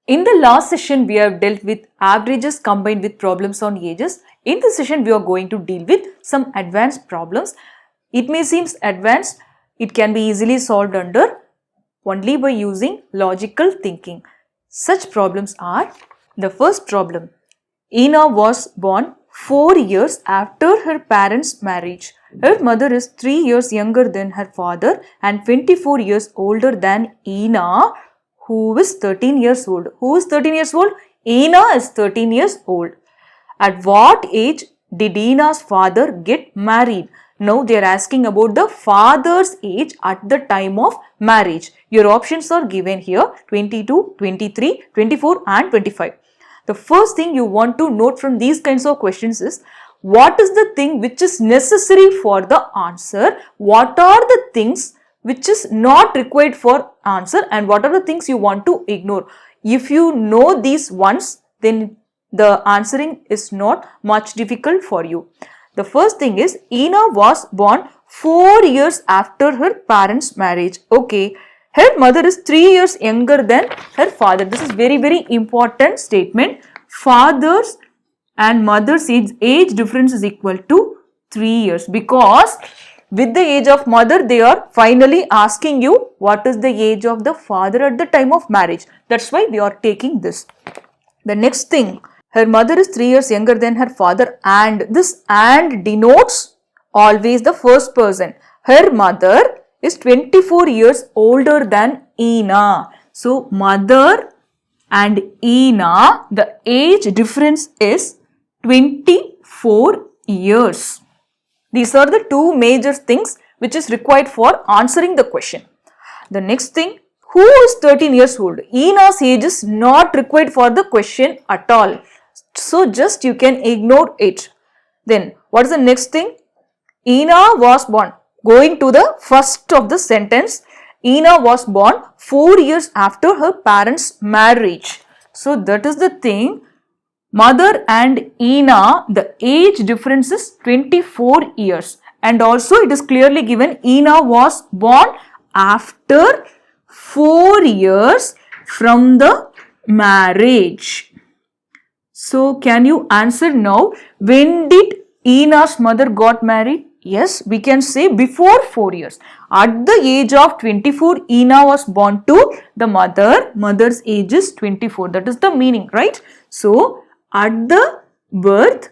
In the last session, we have dealt with averages combined with problems on ages. In this session, we are going to deal with some advanced problems. It may seem advanced, it can be easily solved under only by using logical thinking. Such problems are: the first problem. Ina was born 4 years after her parents' marriage. Her mother is 3 years younger than her father and 24 years older than Ina, who is 13 years old. Who is 13 years old? Ina is 13 years old. At what age did Ina's father get married? Now they are asking about the father's age at the time of marriage. Your options are given here: 22, 23, 24 and 25. The first thing you want to note from these kinds of questions is, what is the thing which is necessary for the answer? What are the things which is not required for answer, and what are the things you want to ignore? If you know these ones, then the answering is not much difficult for you. The first thing is, Ina was born 4 years after her parents' marriage. Okay, her mother is 3 years younger than her father. This is very important statement. Father's and mother's age difference is equal to 3 years, because with the age of mother, they are finally asking you what is the age of the father at the time of marriage. That's why we are taking this. The next thing, her mother is 3 years younger than her father, and this "and" denotes always the first person. Her mother is 24 years older than Ina. So, mother and Ina, the age difference is 24 years. These are the two major things which is required for answering the question. The next thing, who is 13 years old? Ina's age is not required for the question at all. So, just you can ignore it. Then, what is the next thing? Ina was born. Going to the first of the sentence, Ina was born 4 years after her parents' marriage. So, that is the thing. Mother and Ina, the age difference is 24 years. And also it is clearly given Ina was born after 4 years from the marriage. So, can you answer now? When did Ina's mother got married? Yes, we can say before 4 years. At the age of 24, Ina was born to the mother. Mother's age is 24. That is the meaning, right? So, at the birth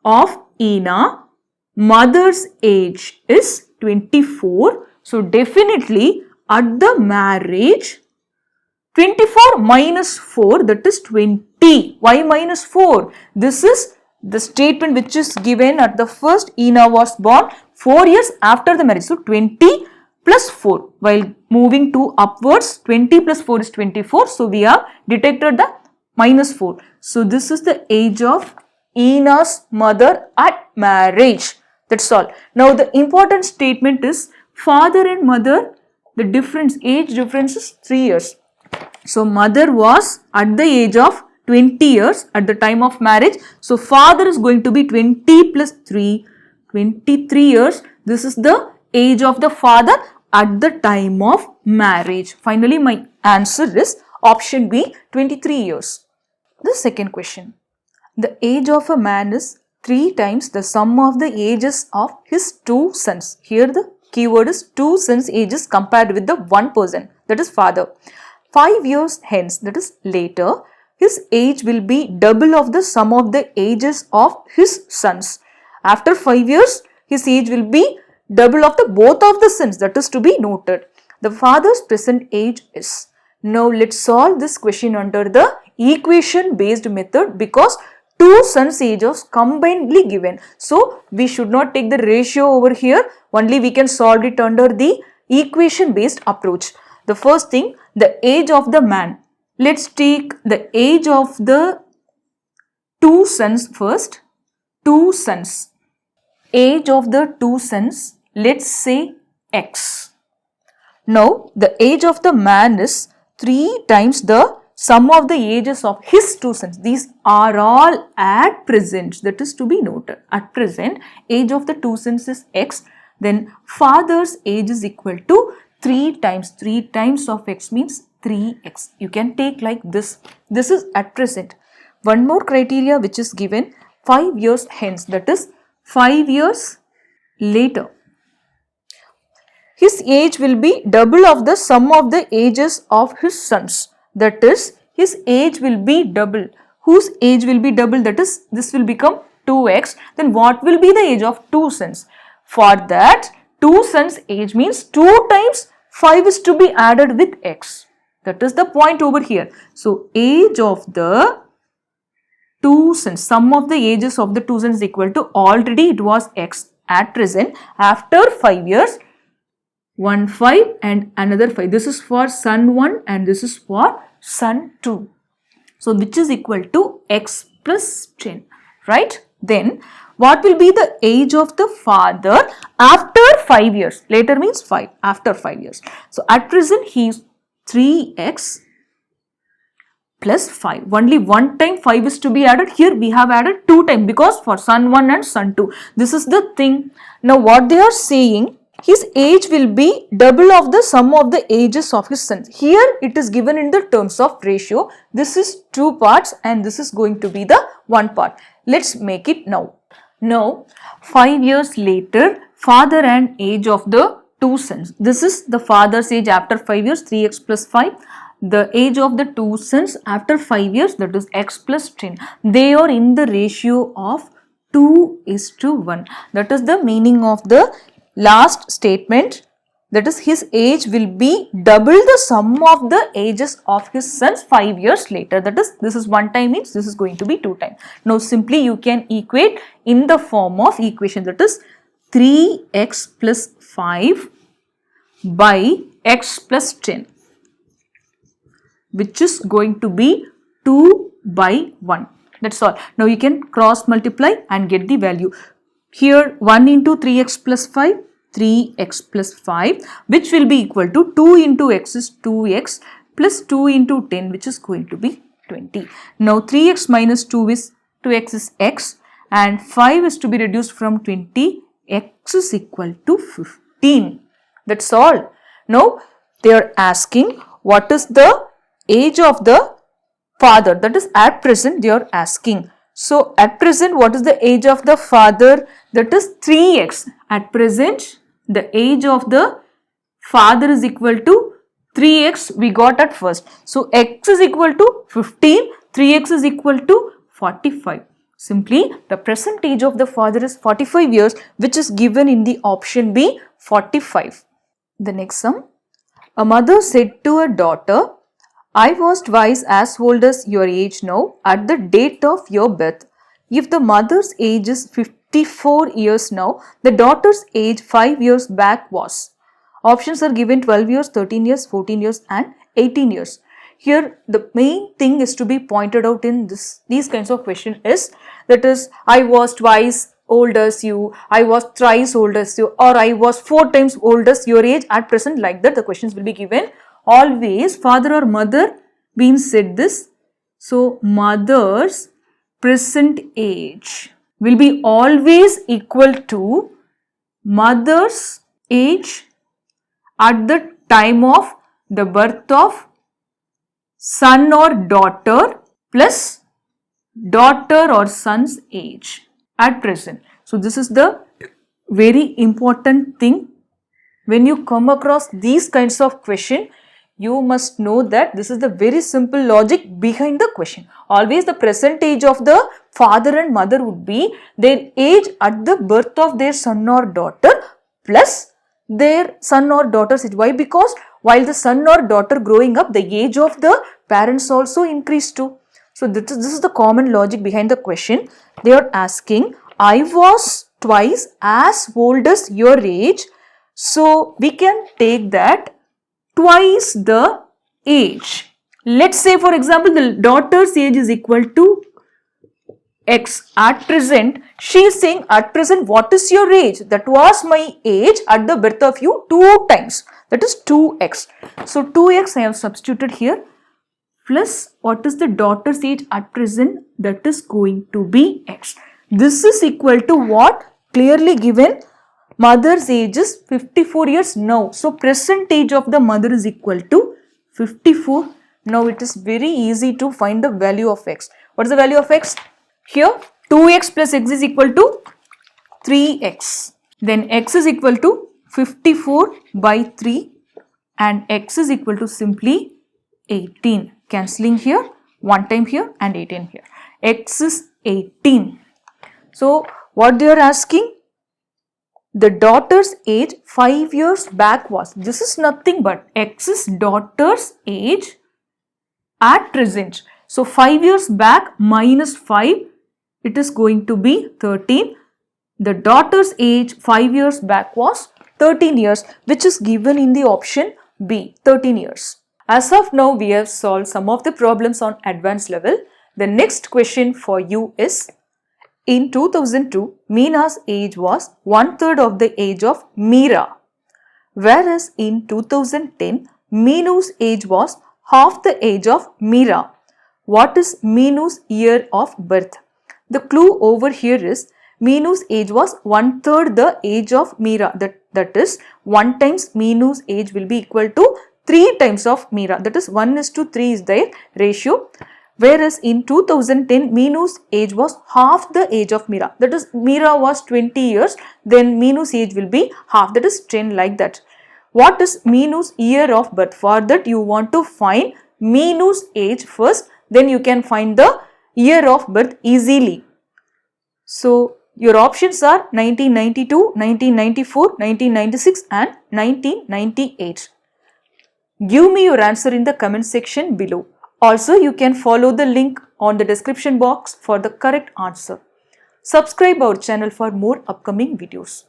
of Ina, mother's age is 24. So, definitely at the marriage, 24 minus 4, that is 20. Why minus 4? This is the statement which is given at the first. Ina was born 4 years after the marriage. So, 20 plus 4. While moving to upwards, 20 plus 4 is 24. So, we have detected the minus 4. So, this is the age of Ina's mother at marriage. That's all. Now, the important statement is, father and mother, the age difference is 3 years. So, mother was at the age of 20 years at the time of marriage. So, father is going to be 20 plus 3, 23 years. This is the age of the father at the time of marriage. Finally, my answer is option B, 23 years. The second question. The age of a man is 3 times the sum of the ages of his 2 sons. Here the keyword is 2 sons' ages compared with the one person, that is father. 5 years hence, that is later, his age will be double of the sum of the ages of his sons. After 5 years, his age will be double of the both of the sons, that is to be noted. The father's present age is. Now, let's solve this question under the equation based method, because 2 sons' ages combinedly given. So, we should not take the ratio over here. Only we can solve it under the equation based approach. The first thing, the age of the man. Let's take the age of the 2 sons first. 2 sons. Age of the 2 sons, let's say X. Now, the age of the man is 3 times the sum of the ages of his 2 sons. These are all at present, that is to be noted. At present, age of the 2 sons is X. Then father's age is equal to 3 times of X means 3x. You can take like this. This is at present. One more criteria which is given 5 years hence, that is 5 years later. His age will be double of the sum of the ages of his sons. That is, his age will be double. Whose age will be double? That is, this will become 2x. Then what will be the age of 2 sons? For that, 2 sons age means 2 times 5 is to be added with x. That is the point over here. So, age of the 2 sons, sum of the ages of the 2 sons is equal to, already it was x. At present, after 5 years, 1 5 and another 5. This is for son 1 and this is for son 2. So, which is equal to x plus 10, right? Then, what will be the age of the father after 5 years? Later means 5, after 5 years. So, at present, he is 3x plus 5. Only one time 5 is to be added. Here, we have added 2 times because for son 1 and son 2. This is the thing. Now, what they are saying, his age will be double of the sum of the ages of his sons. Here it is given in the terms of ratio. This is 2 parts and this is going to be the 1 part. Let's make it now. Now 5 years later, father and age of the 2 sons. This is the father's age after 5 years, 3x plus 5. The age of the 2 sons after 5 years, that is x plus 10. They are in the ratio of 2:1. That is the meaning of the last statement, that is his age will be double the sum of the ages of his sons 5 years later. That is, this is 1 time means this is going to be 2 times. Now simply you can equate in the form of equation, that is 3x plus 5 by x plus 10, which is going to be 2 by 1. That's all. Now you can cross multiply and get the value. Here 1 into 3x plus 5, 3x plus 5, which will be equal to 2 into x is 2x plus 2 into 10, which is going to be 20. Now 3x minus 2x is x and 5 is to be reduced from 20, x is equal to 15. That's all. Now they are asking what is the age of the father, that is at present they are asking. So, at present, what is the age of the father? That is 3x. At present, the age of the father is equal to 3x we got at first. So, x is equal to 15, 3x is equal to 45. Simply, the present age of the father is 45 years, which is given in the option B, 45. The next sum. A mother said to her daughter, I was twice as old as your age now at the date of your birth. If the mother's age is 54 years now, the daughter's age 5 years back was. Options are given 12 years, 13 years, 14 years and 18 years. Here the main thing is to be pointed out in these kinds of questions is, that is, I was twice old as you, I was thrice old as you, or I was 4 times old as your age at present, like that the questions will be given. Always father or mother being said this. So, mother's present age will be always equal to mother's age at the time of the birth of son or daughter plus daughter or son's age at present. So, this is the very important thing. When you come across these kinds of question, you must know that this is the very simple logic behind the question. Always the present age of the father and mother would be their age at the birth of their son or daughter plus their son or daughter's age. Why? Because while the son or daughter growing up, the age of the parents also increased too. So, this is the common logic behind the question. They are asking, I was twice as old as your age. So, we can take that twice the age. Let's say for example, the daughter's age is equal to x at present. She is saying at present what is your age? That was my age at the birth of you 2 times. That is 2x. So, 2x I have substituted here plus what is the daughter's age at present? That is going to be x. This is equal to what? Clearly given. Mother's age is 54 years now. So, present age of the mother is equal to 54. Now it is very easy to find the value of x. What is the value of x? Here 2x plus x is equal to 3x. Then x is equal to 54 by 3 and x is equal to simply 18. Cancelling here, 1 time here and 18 here. X is 18. So what they are asking? The daughter's age 5 years back was. This is nothing but x's daughter's age at present. So 5 years back minus 5, it is going to be 13. The daughter's age 5 years back was 13 years, which is given in the option B, 13 years. As of now, we have solved some of the problems on advanced level. The next question for you is, in 2002, Meena's age was 1/3 of the age of Meera, whereas in 2010, Meenu's age was half the age of Meera. What is Meenu's year of birth? The clue over here is Meenu's age was 1/3 the age of Meera. That is 1 times Meenu's age will be equal to 3 times of Meera. That is 1:3 is their ratio. Whereas in 2010, Meenu's age was half the age of Meera. That is, Meera was 20 years, then Meenu's age will be half, that is 10, like that. What is Meenu's year of birth? For that, you want to find Meenu's age first, then you can find the year of birth easily. So, your options are 1992, 1994, 1996 and 1998. Give me your answer in the comment section below. Also, you can follow the link on the description box for the correct answer. Subscribe our channel for more upcoming videos.